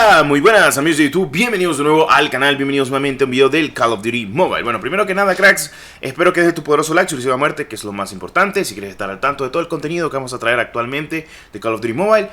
Hola, muy buenas amigos de YouTube, bienvenidos de nuevo al canal, bienvenidos nuevamente a un video del Call of Duty Mobile. Bueno, primero que nada, cracks, espero que dejes tu poderoso like, suscripción a muerte, que es lo más importante. Si quieres estar al tanto de todo el contenido que vamos a traer actualmente de Call of Duty Mobile.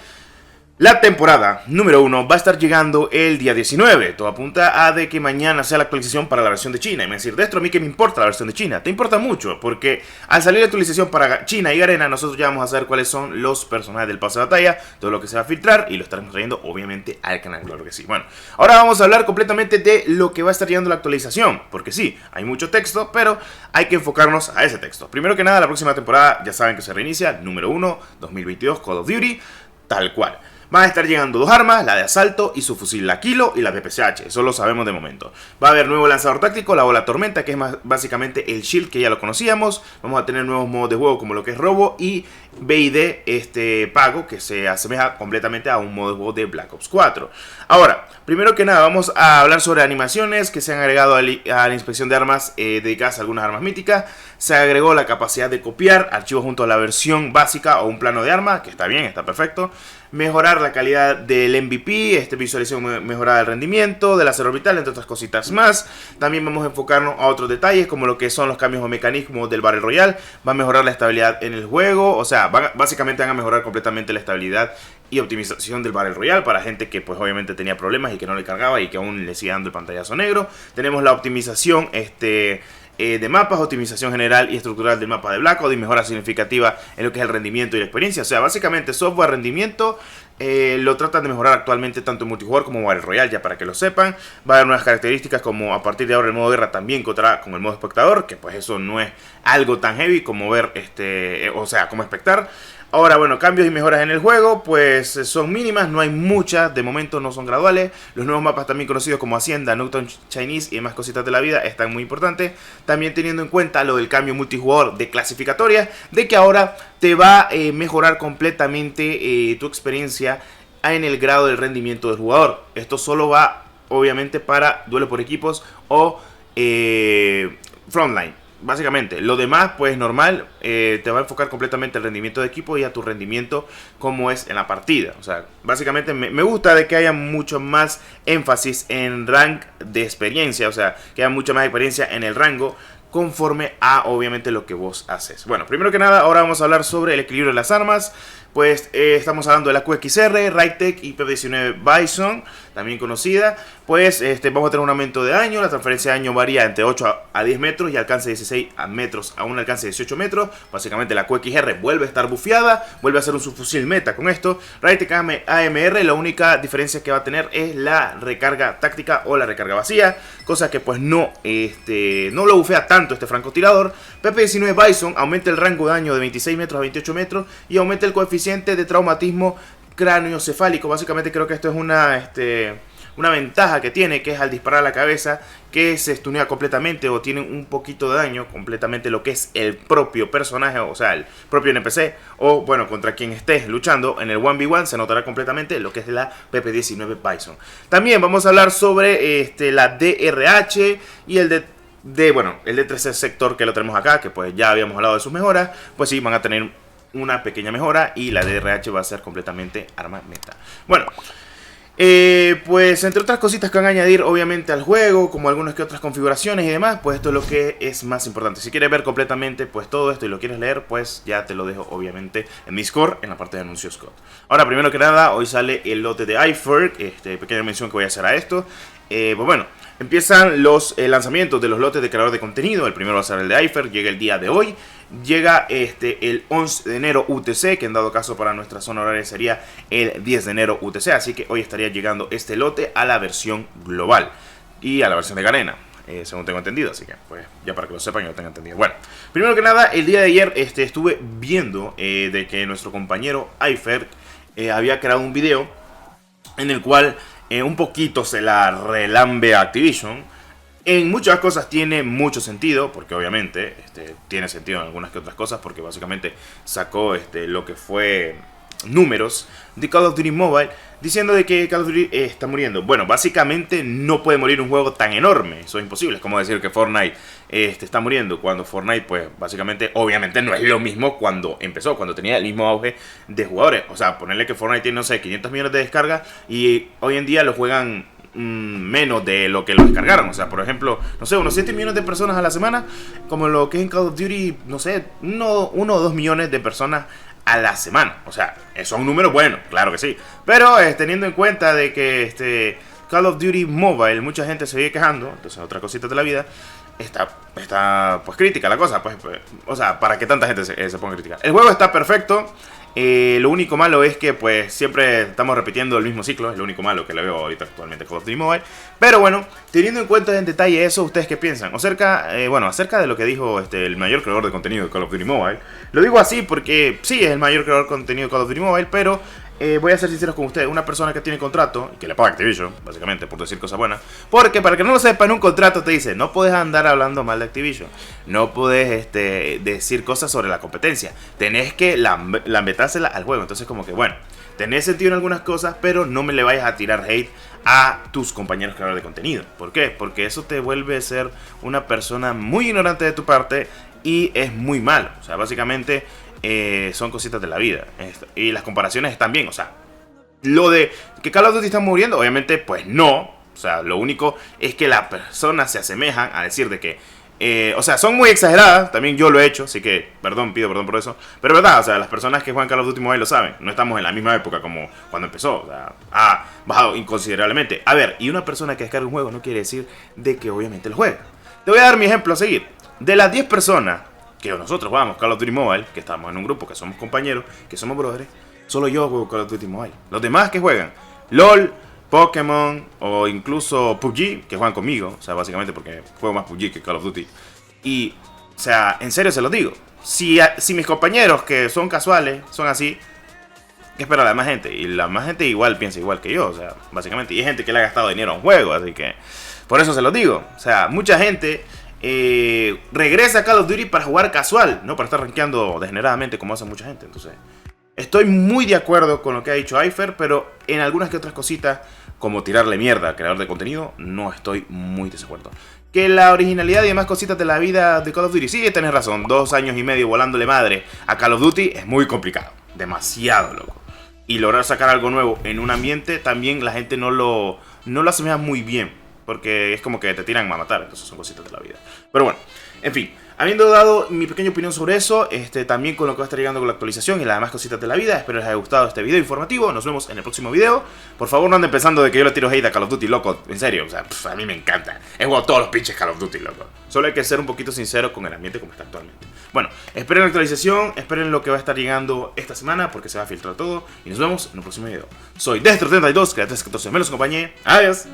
La temporada número 1 va a estar llegando el día 19. Todo apunta a de que mañana sea la actualización para la versión de China. Y me decir, Destro, a mí que me importa la versión de China. Te importa mucho, porque al salir la actualización para China y Garena, nosotros ya vamos a saber cuáles son los personajes del pase de batalla, todo lo que se va a filtrar, y lo estaremos trayendo obviamente al canal, claro que sí. Bueno, ahora vamos a hablar completamente de lo que va a estar llegando la actualización, porque sí, hay mucho texto, pero hay que enfocarnos a ese texto. Primero que nada, la próxima temporada ya saben que se reinicia, número 1, 2022, Call of Duty, tal cual. Van a estar llegando dos armas, la de asalto y su fusil la Kilo y la PPSH, eso lo sabemos de momento. Va a haber nuevo lanzador táctico, la bola tormenta, que es básicamente el shield que ya lo conocíamos. Vamos a tener nuevos modos de juego como lo que es robo y BID pago, que se asemeja completamente a un modo de juego de Black Ops 4. Ahora, primero que nada vamos a hablar sobre animaciones que se han agregado a la inspección de armas dedicadas a algunas armas míticas. Se agregó la capacidad de copiar archivos junto a la versión básica o un plano de arma, que está bien, está perfecto. Mejorar la calidad del MVP, visualización mejorada del rendimiento, del acero orbital, entre otras cositas más. También vamos a enfocarnos a otros detalles como lo que son los cambios o mecanismos del Battle Royale. Va a mejorar la estabilidad en el juego, o sea, básicamente van a mejorar completamente la estabilidad y optimización del Battle Royale para gente que pues obviamente tenía problemas y que no le cargaba y que aún le sigue dando el pantallazo negro. Tenemos la optimización de mapas, optimización general y estructural del mapa de Blackout y mejora significativa en lo que es el rendimiento y la experiencia. O sea, básicamente software, rendimiento, lo tratan de mejorar actualmente tanto en multijugador como en Battle Royale, ya para que lo sepan. Va a haber nuevas características como a partir de ahora el modo guerra también contará con el modo espectador, que pues eso no es algo tan heavy como ver, o sea, como espectar. Ahora, bueno, cambios y mejoras en el juego, pues son mínimas, no hay muchas, de momento no son graduales. Los nuevos mapas también conocidos como Hacienda, Newton Chinese y demás cositas de la vida están muy importantes. También teniendo en cuenta lo del cambio multijugador de clasificatoria, de que ahora te va a mejorar completamente tu experiencia en el grado del rendimiento del jugador. Esto solo va, obviamente, para duelo por equipos o frontline. Básicamente, lo demás, pues normal, te va a enfocar completamente el rendimiento de equipo y a tu rendimiento como es en la partida. O sea, básicamente me gusta de que haya mucho más énfasis en rank de experiencia. O sea, que haya mucha más experiencia en el rango conforme a, obviamente, lo que vos haces. Bueno, primero que nada, ahora vamos a hablar sobre el equilibrio de las armas. Pues estamos hablando de la QXR, Raytec y P19 Bison, también conocida. Pues vamos a tener un aumento de daño, la transferencia de daño varía entre 8 a 10 metros y alcance de 16 metros a un alcance de 18 metros. Básicamente la QXR vuelve a estar bufeada, vuelve a ser un subfusil meta con esto. Raytec AMR, la única diferencia que va a tener es la recarga táctica o la recarga vacía, cosa que pues no lo bufea tanto este francotirador. PP19 Bison aumenta el rango de daño de 26 metros a 28 metros y aumenta el coeficiente de traumatismo cráneoencefálico. Básicamente creo que esto es una ventaja que tiene, que es al disparar a la cabeza que se stunea completamente o tiene un poquito de daño completamente lo que es el propio personaje, o sea, el propio NPC o bueno, contra quien estés luchando en el 1v1 se notará completamente lo que es la PP19 Bison. También vamos a hablar sobre la DRH y el el D3C sector, que lo tenemos acá, que pues ya habíamos hablado de sus mejoras. Pues sí, van a tener una pequeña mejora y la DRH va a ser completamente arma meta. Bueno, pues entre otras cositas que van a añadir obviamente al juego, como algunas que otras configuraciones y demás, pues esto es lo que es más importante. Si quieres ver completamente pues todo esto y lo quieres leer, pues ya te lo dejo obviamente en Discord, en la parte de anuncios Scott. Ahora, primero que nada, hoy sale el lote de iFerg, pequeña mención que voy a hacer a esto. Pues bueno, empiezan los lanzamientos de los lotes de creador de contenido. El primero va a ser el de iFerg, llega el día de hoy. Llega el 11 de enero UTC, que en dado caso para nuestra zona horaria sería el 10 de enero UTC. Así que hoy estaría llegando este lote a la versión global y a la versión de Garena, según tengo entendido. Así que pues ya para que lo sepan y lo tengan entendido. Bueno, primero que nada, el día de ayer estuve viendo de que nuestro compañero iFerg había creado un video en el cual un poquito se la relambe a Activision. En muchas cosas tiene mucho sentido, porque obviamente tiene sentido en algunas que otras cosas, porque básicamente sacó lo que fue números de Call of Duty Mobile diciendo de que Call of Duty está muriendo. Bueno, básicamente no puede morir un juego tan enorme, eso es imposible. Es como decir que Fortnite está muriendo cuando Fortnite, pues básicamente, obviamente no es lo mismo cuando empezó, cuando tenía el mismo auge de jugadores. O sea, ponerle que Fortnite tiene, no sé, 500 millones de descargas y hoy en día lo juegan menos de lo que lo descargaron. O sea, por ejemplo, no sé, unos 7 millones de personas a la semana, como lo que es en Call of Duty, no sé, 1 o 2 millones de personas a la semana. O sea, son números buenos, claro que sí. Pero teniendo en cuenta de que Call of Duty Mobile, mucha gente se sigue quejando, entonces otra cosita de la vida, está pues crítica la cosa, pues, o sea, para que tanta gente se ponga a criticar. El juego está perfecto. Lo único malo es que pues siempre estamos repitiendo el mismo ciclo. Es lo único malo que le veo ahorita actualmente a Call of Duty Mobile. Pero bueno, teniendo en cuenta en detalle eso, ¿ustedes qué piensan? Acerca de lo que dijo el mayor creador de contenido de Call of Duty Mobile. Lo digo así porque sí, es el mayor creador de contenido de Call of Duty Mobile, pero voy a ser sincero con ustedes, una persona que tiene contrato y que le paga Activision, básicamente, por decir cosas buenas. Porque, para que no lo sepan, un contrato te dice, no puedes andar hablando mal de Activision, no puedes decir cosas sobre la competencia, tenés que lambetársela al juego. Entonces como que, bueno, tenés sentido en algunas cosas, pero no me le vayas a tirar hate a tus compañeros creadores de contenido. ¿Por qué? Porque eso te vuelve a ser una persona muy ignorante de tu parte y es muy malo. O sea, básicamente son cositas de la vida. Y las comparaciones están bien. O sea, lo de que Call of Duty está muriendo, obviamente, pues no. O sea, lo único es que las personas se asemejan a decir de que o sea, son muy exageradas. También yo lo he hecho, así que pido perdón por eso. Pero verdad, o sea, las personas que juegan Call of Duty Mobile lo saben. No estamos en la misma época como cuando empezó. O sea, ha bajado inconsiderablemente. A ver, y una persona que descarga un juego no quiere decir de que obviamente lo juega. Te voy a dar mi ejemplo a seguir. De las 10 personas que nosotros jugamos Call of Duty Mobile, que estamos en un grupo, que somos compañeros, que somos brothers, solo yo juego Call of Duty Mobile. Los demás que juegan LOL, Pokémon o incluso PUBG, que juegan conmigo, o sea, básicamente porque juego más PUBG que Call of Duty. Y, o sea, en serio se los digo, si mis compañeros que son casuales son así, ¿qué espera la demás gente? Y la más gente igual piensa igual que yo, o sea, básicamente. Y hay gente que le ha gastado dinero a un juego, así que por eso se los digo. O sea, mucha gente regresa a Call of Duty para jugar casual, no para estar rankeando degeneradamente como hace mucha gente. Entonces, estoy muy de acuerdo con lo que ha dicho Aifer, pero en algunas que otras cositas, como tirarle mierda al creador de contenido, no estoy muy de acuerdo. Que la originalidad y demás cositas de la vida de Call of Duty, sí, tenés razón, 2 años y medio volándole madre a Call of Duty es muy complicado, demasiado loco. Y lograr sacar algo nuevo en un ambiente, también la gente no lo asemeja muy bien. Porque es como que te tiran a matar, entonces son cositas de la vida. Pero bueno, en fin, habiendo dado mi pequeña opinión sobre eso, también con lo que va a estar llegando con la actualización y las demás cositas de la vida, espero les haya gustado este video informativo. Nos vemos en el próximo video. Por favor, no anden pensando de que yo le tiro hate a Call of Duty, loco. En serio, o sea, a mí me encanta. He jugado todos los pinches Call of Duty, loco. Solo hay que ser un poquito sincero con el ambiente como está actualmente. Bueno, esperen la actualización, esperen lo que va a estar llegando esta semana, porque se va a filtrar todo. Y nos vemos en el próximo video. Soy Destro32, que la 314 me los acompañé. Adiós.